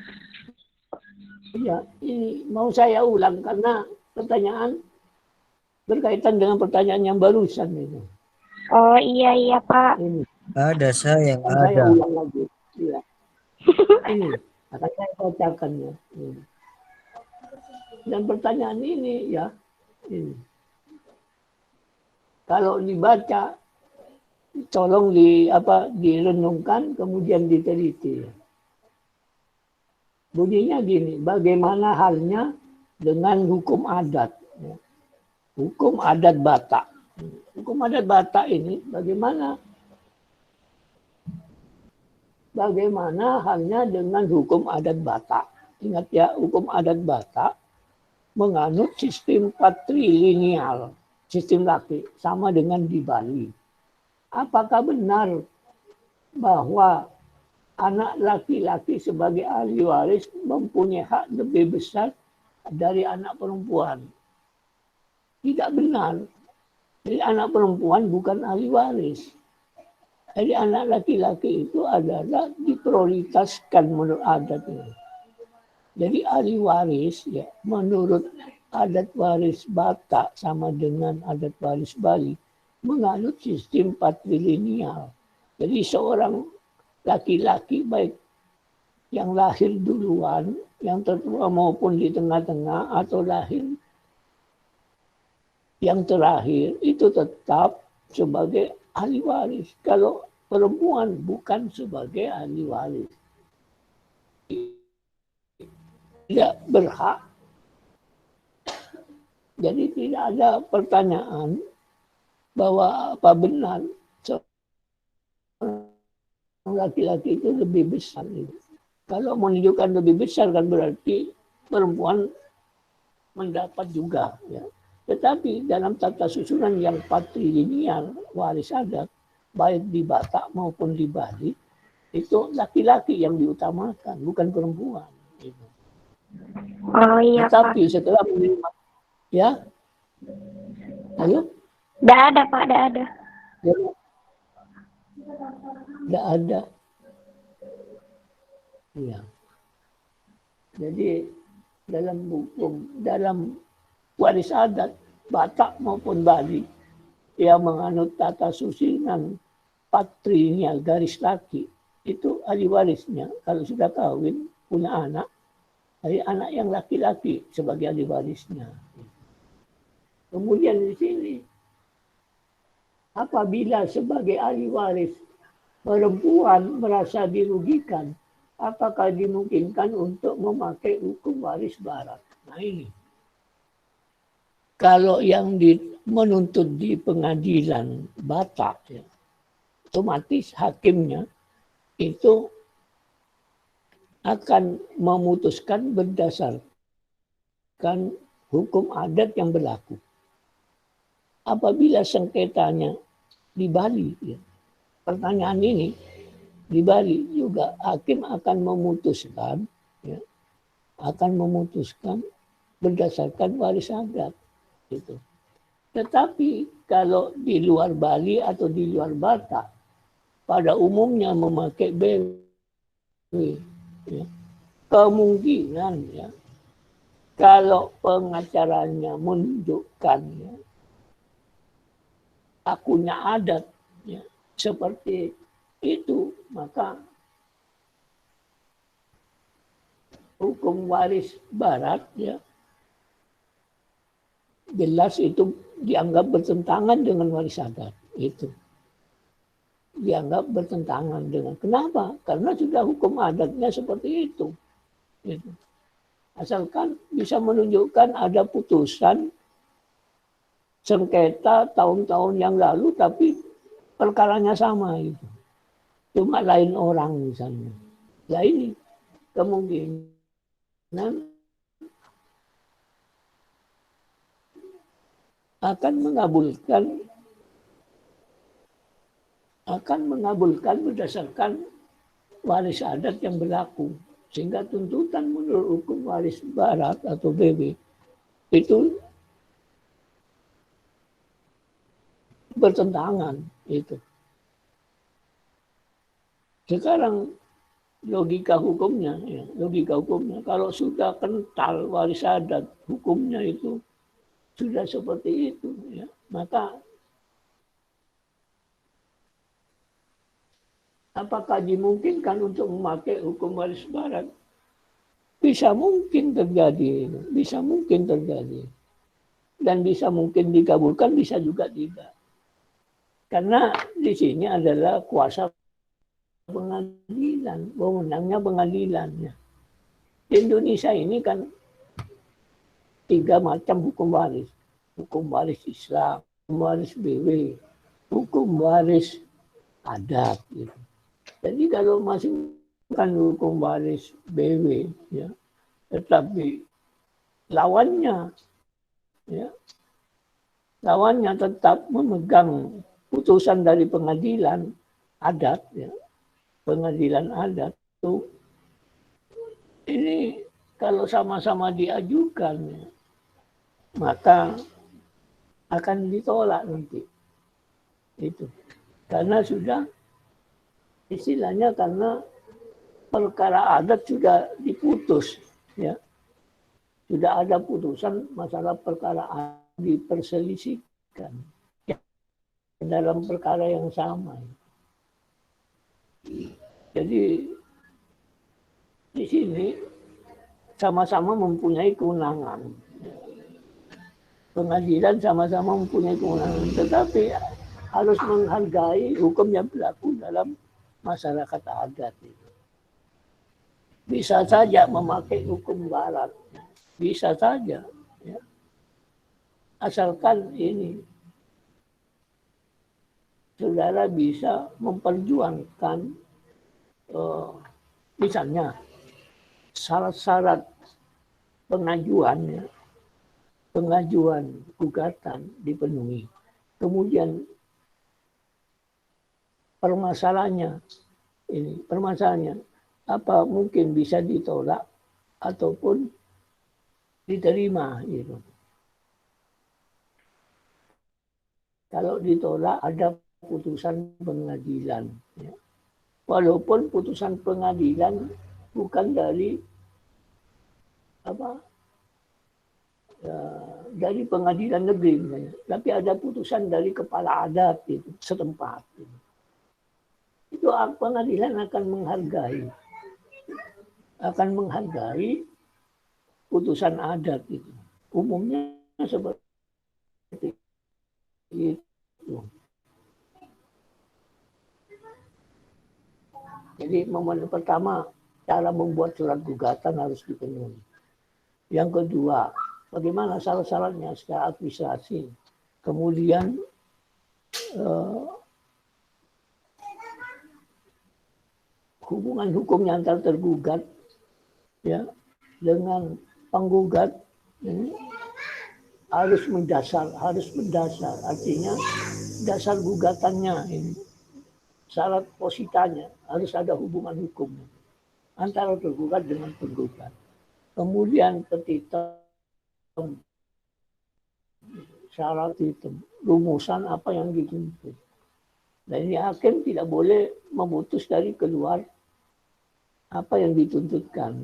S1: Iya, ini mau saya ulang karena pertanyaan berkaitan dengan pertanyaan yang barusan itu.
S8: Oh iya Pak.
S1: Ini.
S2: Ada sayang,
S1: Saya
S2: ada.
S1: ulang lagi. Iya. Ini akan saya bacakannya. Ini. Dan pertanyaan ini ya, ini. Kalau dibaca, tolong direnungkan kemudian diteliti. Bunyinya gini, bagaimana halnya dengan hukum adat? Hukum adat Batak. Hukum adat Batak ini bagaimana halnya dengan hukum adat Batak? Ingat ya, hukum adat Batak menganut sistem patrilineal, sistem laki, sama dengan di Bali. Apakah benar bahwa anak laki-laki sebagai ahli waris mempunyai hak lebih besar dari anak perempuan? Tidak benar. Jadi anak perempuan bukan ahli waris. Jadi anak laki-laki itu adalah diprioritaskan menurut adat ini. Jadi ahli waris ya menurut adat waris Batak sama dengan adat waris Bali menganut sistem patrilineal. Jadi seorang laki-laki baik yang lahir duluan, yang tertua maupun di tengah-tengah atau lahir yang terakhir itu tetap sebagai ahli waris. Kalau perempuan bukan sebagai ahli waris. Tidak berhak. Jadi tidak ada pertanyaan bahwa apa benar laki-laki itu lebih besar. Kalau menunjukkan lebih besar kan berarti perempuan mendapat juga. Ya. Tetapi dalam tata susunan yang patrilineal waris adat, baik di Batak maupun di Bali, itu laki-laki yang diutamakan, bukan perempuan. Gitu.
S8: Oh iya
S1: Tetapi
S8: Pak.
S1: setelah menerima, ya, ayo.
S8: Tidak ada Pak, tidak ada.
S1: Tidak ada. Ya. Jadi dalam hukum, dalam waris adat Batak maupun Bali yang menganut tata susunan patrilineal garis laki itu ahli warisnya kalau sudah kawin punya anak, dari anak yang laki-laki sebagai ahli warisnya. Kemudian di sini, apabila sebagai ahli waris perempuan merasa dirugikan, apakah dimungkinkan untuk memakai hukum waris barat? Nah ini. Kalau yang menuntut di pengadilan Batak, ya, otomatis hakimnya itu akan memutuskan berdasarkan hukum adat yang berlaku. Apabila sengketanya di Bali, ya, pertanyaan ini di Bali juga hakim akan memutuskan, ya, berdasarkan waris adat. Gitu. Tetapi kalau di luar Bali atau di luar Batak, pada umumnya memakai BW, ya, kemungkinan ya, kalau pengacaranya menunjukkan ya, akunya adat ya, seperti itu, maka hukum waris barat ya jelas itu dianggap bertentangan dengan waris adat. Itu dianggap bertentangan dengan, kenapa? Karena sudah hukum adatnya seperti itu. Gitu. Asalkan bisa menunjukkan ada putusan sengketa tahun-tahun yang lalu, tapi perkaranya sama itu. Cuma lain orang misalnya. Nah ini kemungkinan akan mengabulkan berdasarkan waris adat yang berlaku. Sehingga tuntutan menurut hukum waris barat atau BW itu bertentangan itu. Sekarang logika hukumnya kalau sudah kental waris adat, hukumnya itu sudah seperti itu, ya, maka apakah dimungkinkan untuk memakai hukum waris barat? Bisa mungkin terjadi, dan bisa mungkin dikabulkan, bisa juga tidak. Karena di sini adalah kuasa pengadilan, wewenangnya pengadilannya. Di Indonesia ini kan 3 macam hukum waris. Hukum waris Islam, hukum waris BW, hukum waris adat. Gitu. Jadi kalau masih bukan hukum waris BW, ya, tetapi lawannya tetap memegang putusan dari pengadilan adat, ya, pengadilan adat itu, ini kalau sama-sama diajukan, ya, maka akan ditolak nanti. Itu. Karena sudah istilahnya karena perkara adat sudah diputus, ya. Sudah ada putusan masalah perkara adat diperselisihkan ya, dalam perkara yang sama. Jadi di sini sama-sama mempunyai kewenangan. Pengadilan sama-sama mempunyai kewenangan, tetapi harus menghargai hukum yang berlaku dalam masyarakat adat. Bisa saja memakai hukum barat, bisa saja, ya. Asalkan ini saudara bisa memperjuangkan misalnya syarat-syarat pengajuan gugatan dipenuhi. Kemudian permasalahannya apa mungkin bisa ditolak ataupun diterima gitu. Kalau ditolak ada putusan pengadilan, ya. Walaupun putusan pengadilan bukan dari dari pengadilan negeri misalnya, tapi ada putusan dari kepala adat itu setempat. Itu pengadilan akan menghargai putusan adat itu. Umumnya seperti itu. Jadi momen pertama, cara membuat surat gugatan harus dipenuhi. Yang kedua, bagaimana syarat-syaratnya secara administrasi. Kemudian hubungan hukumnya antar tergugat ya dengan penggugat ini harus mendasar, artinya dasar gugatannya ini syarat positanya harus ada hubungan hukum antara tergugat dengan penggugat. Kemudian petitum, syarat itu, rumusan apa yang dituntut. Dan ini hakim tidak boleh memutus dari keluar apa yang dituntutkan.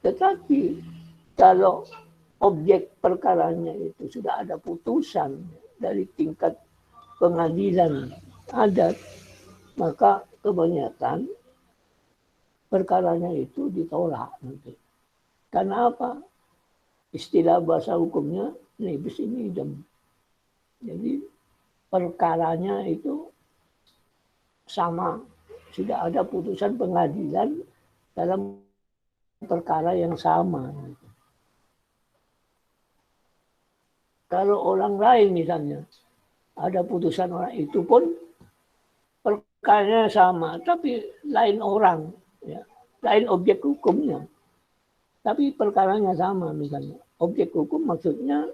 S1: Tetapi kalau objek perkaranya itu sudah ada putusan dari tingkat pengadilan adat, maka kebanyakan perkaranya itu ditolak nanti. Karena apa? Istilah bahasa hukumnya nebis in idem. Jadi perkaranya itu sama, sudah ada putusan pengadilan dalam perkara yang sama. Kalau orang lain misalnya, ada putusan orang itu pun perkaranya sama, tapi lain orang, ya, lain objek hukumnya. Tapi perkaranya sama misalnya. Objek hukum maksudnya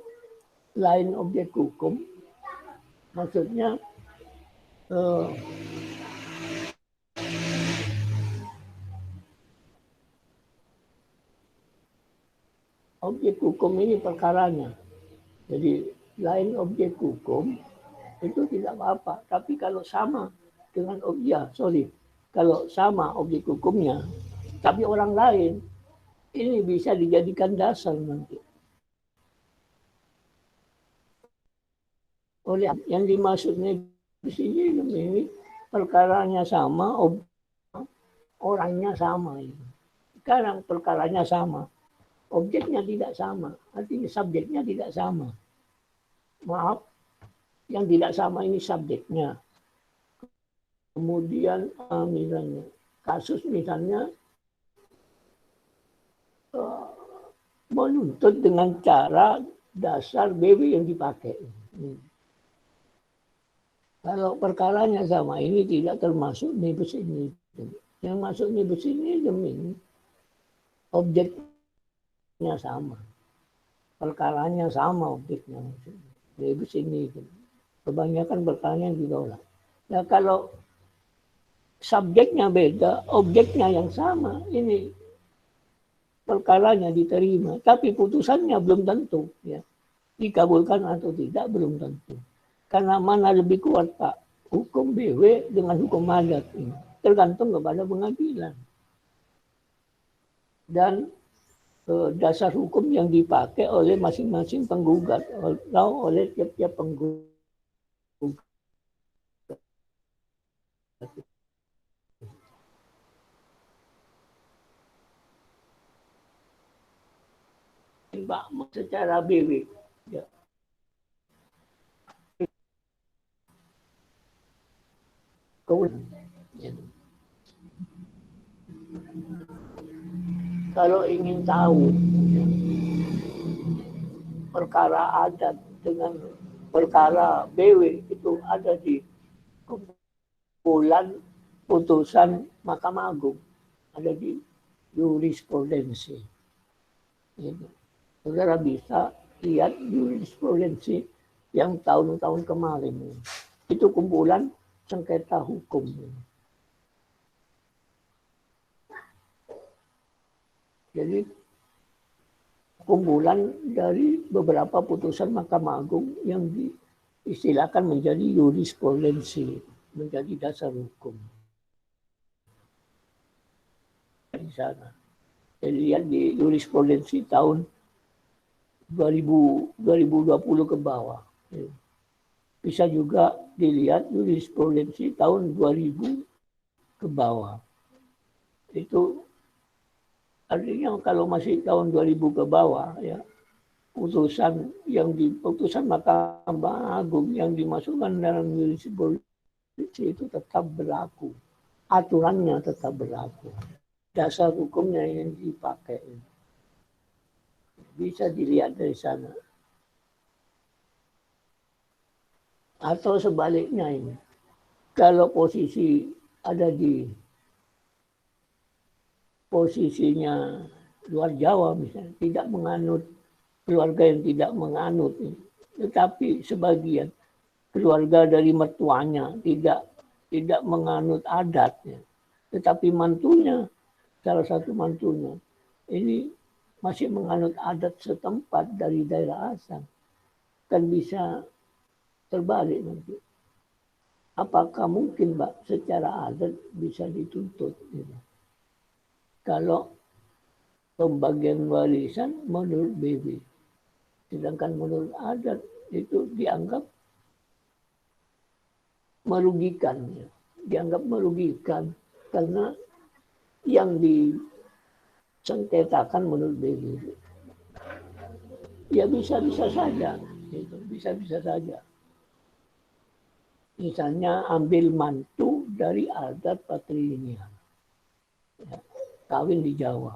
S1: lain objek hukum, maksudnya objek hukum ini perkaranya. Jadi lain objek hukum itu tidak apa-apa. Tapi kalau sama dengan kalau sama objek hukumnya, tapi orang lain, ini bisa dijadikan dasar nanti. Oleh yang dimaksudnya di sini ini perkaranya sama, orangnya sama. Sekarang perkaranya sama, objeknya tidak sama, artinya subjeknya tidak sama. Maaf, yang tidak sama ini subjeknya. Kemudian misalnya kasus misalnya menuntut dengan cara dasar BW yang dipakai. Kalau perkaranya sama, ini tidak termasuk nebis ini. Yang masuk nebis ini demi objeknya sama. Perkaranya sama objeknya. Nebis ini. Kebanyakan perkaranya yang ditolak. Nah kalau subjeknya beda, objeknya yang sama, ini perkaranya diterima, tapi putusannya belum tentu, ya. Dikabulkan atau tidak belum tentu. Karena mana lebih kuat Pak? Hukum BW dengan hukum adat ini tergantung kepada pengadilan. Dan dasar hukum yang dipakai oleh masing-masing penggugat atau oleh tiap-tiap penggugat. Secara BW. Ya. Kalau ingin tahu perkara adat dengan perkara BW itu ada di kumpulan putusan Mahkamah Agung, ada di jurisprudensi. Gitu. Saudara bisa lihat jurisprudensi yang tahun-tahun kemarin. Itu kumpulan sengketa hukum. Jadi kumpulan dari beberapa putusan Mahkamah Agung yang diistilahkan menjadi jurisprudensi, menjadi dasar hukum. Di sana. Jadi lihat di jurisprudensi tahun 2020 ke bawah. Bisa juga dilihat jurisprudensi tahun 2000 ke bawah. Itu artinya kalau masih tahun 2000 ke bawah ya, putusan Mahkamah Agung yang dimasukkan dalam jurisprudence itu tetap berlaku. Aturannya tetap berlaku. Dasar hukumnya yang dipakai. Bisa dilihat dari sana. Atau sebaliknya ini. Kalau posisi ada di posisinya luar Jawa misalnya, tidak menganut, keluarga yang tidak menganut, tetapi sebagian keluarga dari mertuanya tidak menganut adatnya, tetapi mantunya, salah satu mantunya, ini masih menganut adat setempat dari daerah asal, kan bisa terbalik nanti. Apakah mungkin, Mbak, secara adat bisa dituntut? Gitu. Kalau pembagian warisan menurut BB, sedangkan menurut adat itu dianggap merugikan, ya. Dianggap merugikan karena yang disengketakan menurut BB. Ya bisa-bisa saja, gitu. Bisa-bisa saja. Misalnya ambil mantu dari adat patrilineal, ya, kawin di Jawa.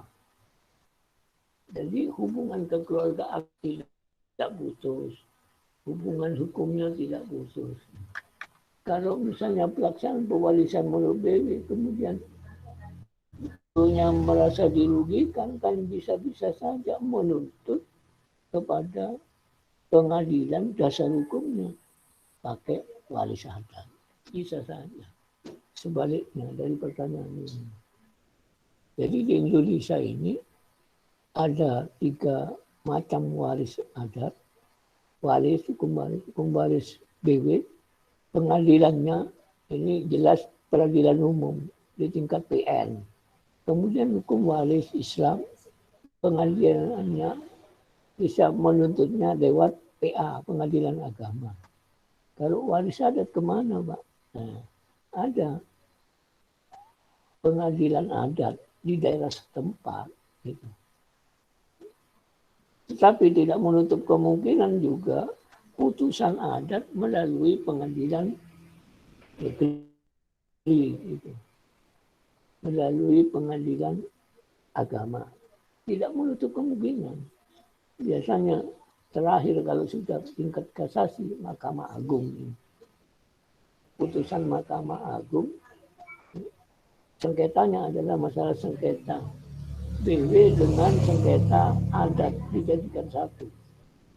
S1: Jadi hubungan kekeluargaan tidak putus, hubungan hukumnya tidak putus. Kalau misalnya pelaksanaan pewarisan menurut BW kemudian yang merasa dirugikan, kan bisa-bisa saja menuntut kepada pengadilan dasar hukumnya pakai waris adat. Bisa saja. Sebaliknya dari pertanyaan ini. Jadi di Indonesia ini ada 3 macam waris adat. Waris, hukum waris BW. Pengadilannya ini jelas peradilan umum di tingkat PN. Kemudian hukum waris Islam, pengadilannya bisa menuntutnya lewat PA, pengadilan agama. Kalau waris adat kemana, Pak? Nah, ada pengadilan adat di daerah setempat. Gitu. Tetapi tidak menutup kemungkinan juga putusan adat melalui pengadilan negeri. Gitu. Melalui pengadilan agama. Tidak menutup kemungkinan. Biasanya terakhir kalau sudah tingkat kasasi Mahkamah Agung. Putusan Mahkamah Agung, sengketanya adalah masalah sengketa BW dengan sengketa adat dijadikan satu.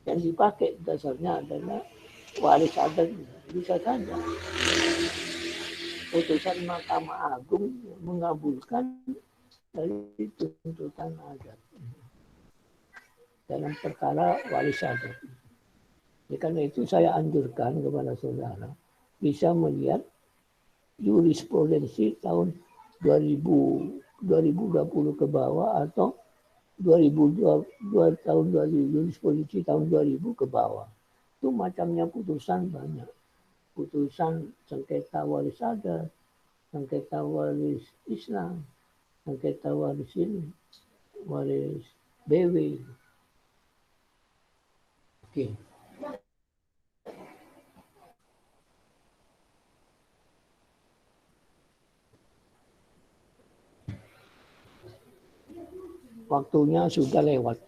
S1: Yang dipakai dasarnya adalah waris adat. Bisa saja putusan Mahkamah Agung mengabulkan dari tuntutan adat dalam perkara waris adat. Karena itu saya anjurkan kepada saudara bisa melihat jurisprudensi tahun 2020 ke bawah atau 2002 tahun 2000, jurisprudensi tahun 2000 ke bawah. Itu macamnya putusan banyak. Putusan sengketa waris adat, sengketa waris Islam, sengketa waris ini, waris BW. Oke. Waktunya sudah lewat.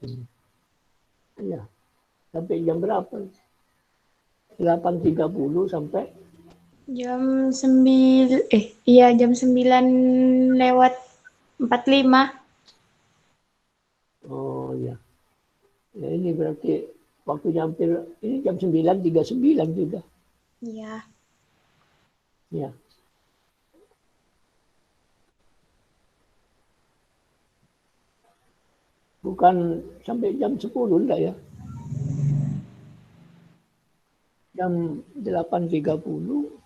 S1: Ya. Sampai jam berapa? 8.30 sampai
S8: Jam 9, jam 9 lewat 45.
S1: Oh ya. Ya ini berarti waktunya hampir, ini jam 9.39 juga.
S8: Iya.
S1: Ya. Bukan sampai jam 10 enggak ya? Jam 8.30.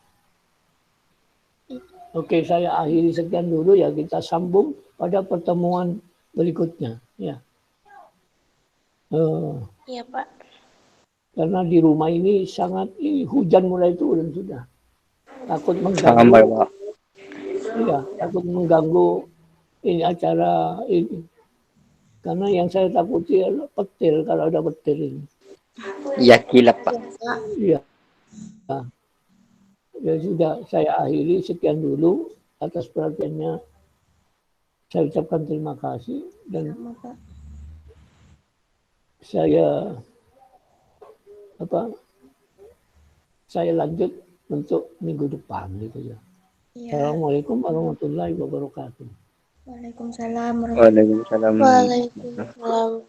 S1: Oke, saya akhiri sekian dulu ya. Kita sambung pada pertemuan berikutnya. Ya.
S8: Iya, Pak.
S1: Karena di rumah ini sangat hujan mulai turun sudah. Takut
S2: Sampai,
S1: mengganggu.
S2: Pak.
S1: Iya, takut mengganggu ini acara ini. Karena yang saya takuti adalah petir, kalau ada petir ini.
S2: Ya kilap, Pak.
S1: Iya. Nah, ya sudah, saya akhiri. Sekian dulu atas perhatiannya. Saya ucapkan terima kasih dan saya saya lanjut untuk minggu depan gitu ya. Assalamualaikum warahmatullahi wabarakatuh.
S8: Waalaikumsalam.
S2: Waalaikumsalam.
S8: Waalaikumsalam.